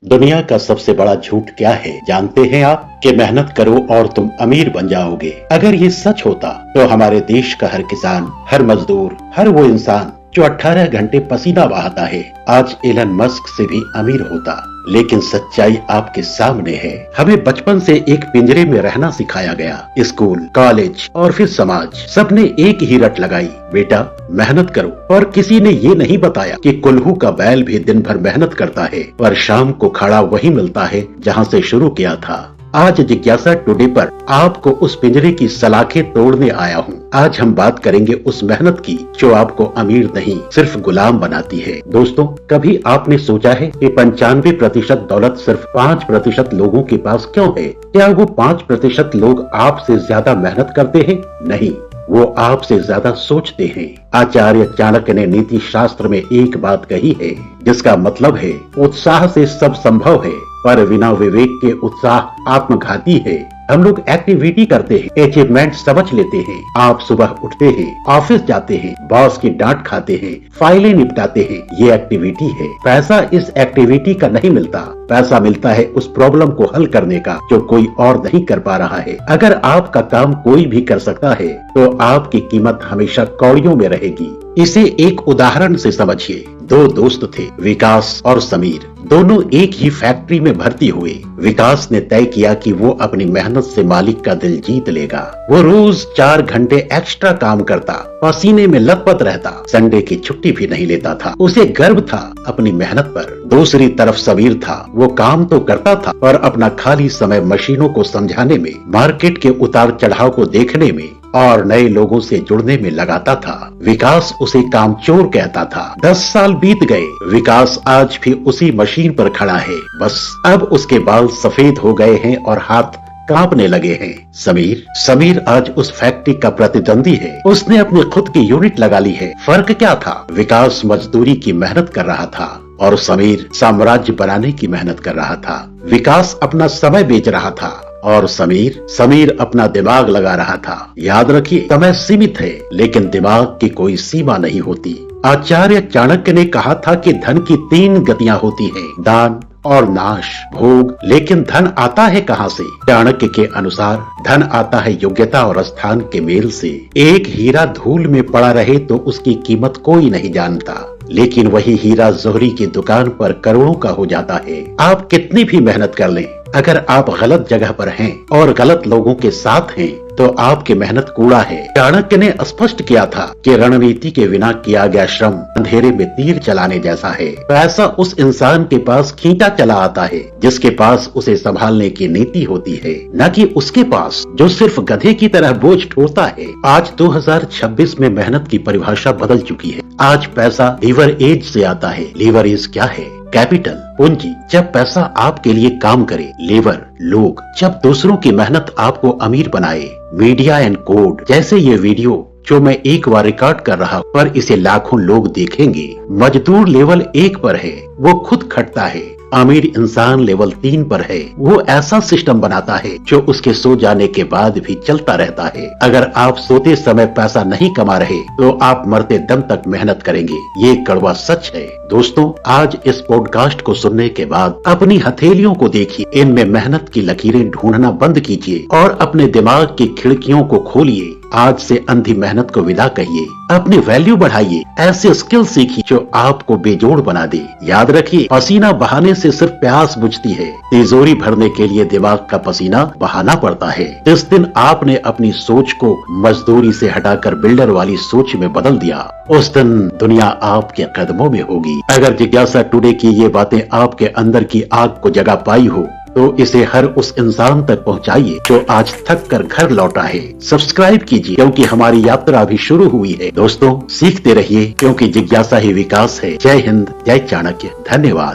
दुनिया का सबसे बड़ा झूठ क्या है जानते हैं आप? कि मेहनत करो और तुम अमीर बन जाओगे। अगर ये सच होता तो हमारे देश का हर किसान, हर मजदूर, हर वो इंसान जो 18 घंटे पसीना बहाता है, आज एलन मस्क से भी अमीर होता। लेकिन सच्चाई आपके सामने है। हमें बचपन से एक पिंजरे में रहना सिखाया गया। स्कूल, कॉलेज और फिर समाज, सबने एक ही रट लगाई, बेटा मेहनत करो। और किसी ने ये नहीं बताया कि कुल्हू का बैल भी दिन भर मेहनत करता है पर शाम को खड़ा वही मिलता है जहाँ से शुरू किया था। आज जिज्ञासा टुडे पर आपको उस पिंजरे की सलाखें तोड़ने आया हूँ। आज हम बात करेंगे उस मेहनत की जो आपको अमीर नहीं सिर्फ गुलाम बनाती है। दोस्तों, कभी आपने सोचा है कि 95% दौलत सिर्फ 5% लोगों के पास क्यों है? क्या वो 5% लोग आपसे ज्यादा मेहनत करते हैं? नहीं, वो आपसे ज्यादा सोचते हैं। आचार्य चाणक्य ने नीति शास्त्र में एक बात कही है जिसका मतलब है उत्साह से सब संभव है पर बिना विवेक के उत्साह आत्मघाती है। हम लोग एक्टिविटी करते हैं, अचीवमेंट समझ लेते हैं। आप सुबह उठते हैं, ऑफिस जाते हैं, बॉस की डांट खाते हैं, फाइलें निपटाते हैं, ये एक्टिविटी है। पैसा इस एक्टिविटी का नहीं मिलता, पैसा मिलता है उस प्रॉब्लम को हल करने का जो कोई और नहीं कर पा रहा है। अगर आपका काम कोई भी कर सकता है तो आपकी कीमत हमेशा कौड़ियों में रहेगी। इसे एक उदाहरण से समझिए। दो दोस्त थे, विकास और समीर। दोनों एक ही फैक्ट्री में भर्ती हुए। विकास ने तय किया कि वो अपनी मेहनत से मालिक का दिल जीत लेगा। वो रोज 4 घंटे एक्स्ट्रा काम करता, पसीने में लथपथ रहता, संडे की छुट्टी भी नहीं लेता था। उसे गर्व था अपनी मेहनत पर। दूसरी तरफ समीर था, वो काम तो करता था पर अपना खाली समय मशीनों को समझाने में, मार्केट के उतार चढ़ाव को देखने में और नए लोगों से जुड़ने में लगाता था। विकास उसे कामचोर कहता था। 10 साल बीत गए, विकास आज भी उसी मशीन पर खड़ा है, बस अब उसके बाल सफेद हो गए हैं और हाथ कांपने लगे हैं। समीर आज उस फैक्ट्री का प्रतिद्वंदी है। उसने अपनी खुद की यूनिट लगा ली है। फर्क क्या था? विकास मजदूरी की मेहनत कर रहा था और समीर साम्राज्य बनाने की मेहनत कर रहा था। विकास अपना समय बेच रहा था और समीर अपना दिमाग लगा रहा था। याद रखिए, समय सीमित है लेकिन दिमाग की कोई सीमा नहीं होती। आचार्य चाणक्य ने कहा था कि धन की 3 गतियां होती हैं, दान और नाश, भोग। लेकिन धन आता है कहाँ से? चाणक्य के अनुसार धन आता है योग्यता और स्थान के मेल से। एक हीरा धूल में पड़ा रहे तो उसकी कीमत कोई नहीं जानता, लेकिन वही हीरा जोहरी की दुकान पर करोड़ों का हो जाता है। आप कितनी भी मेहनत कर लें, अगर आप गलत जगह पर हैं और गलत लोगों के साथ हैं तो आपकी मेहनत कूड़ा है। चाणक्य ने स्पष्ट किया था कि रणनीति के बिना किया गया श्रम अंधेरे में तीर चलाने जैसा है। पैसा उस इंसान के पास खींचा चला आता है जिसके पास उसे संभालने की नीति होती है, न कि उसके पास जो सिर्फ गधे की तरह बोझ ढोता है। आज 2026 में मेहनत की परिभाषा बदल चुकी है। आज पैसा लीवरेज से आता है। लीवरेज क्या है? कैपिटल, पूंजी। जब पैसा आपके लिए काम करे। लेबर, लोग। जब दूसरों की मेहनत आपको अमीर बनाए। Media and code. जैसे ये वीडियो जो मैं एक बार रिकॉर्ड कर रहा हूँ पर इसे लाखों लोग देखेंगे। मजदूर लेवल 1 पर है, वो खुद खटता है। अमीर इंसान लेवल 3 पर है, वो ऐसा सिस्टम बनाता है जो उसके सो जाने के बाद भी चलता रहता है। अगर आप सोते समय पैसा नहीं कमा रहे तो आप मरते दम तक मेहनत करेंगे, ये कड़वा सच है। दोस्तों, आज इस पॉडकास्ट को सुनने के बाद अपनी हथेलियों को देखिए, इनमें मेहनत की लकीरें ढूंढना बंद कीजिए और अपने दिमाग की खिड़कियों को खोलिए। आज से अंधी मेहनत को विदा कहिए, अपनी वैल्यू बढ़ाइए, ऐसे स्किल सीखिए जो आपको बेजोड़ बना दे। याद रखिए, पसीना बहाने से सिर्फ प्यास बुझती है, तिजोरी भरने के लिए दिमाग का पसीना बहाना पड़ता है। जिस दिन आपने अपनी सोच को मजदूरी से हटाकर बिल्डर वाली सोच में बदल दिया, उस दिन दुनिया आपके कदमों में होगी। अगर जिज्ञासा टुडे की ये बातें आपके अंदर की आग को जगा पाई हो तो इसे हर उस इंसान तक पहुंचाइए जो आज थक कर घर लौटा है। सब्सक्राइब कीजिए क्योंकि हमारी यात्रा अभी शुरू हुई है। दोस्तों, सीखते रहिए क्योंकि जिज्ञासा ही विकास है। जय हिंद, जय चाणक्य। धन्यवाद।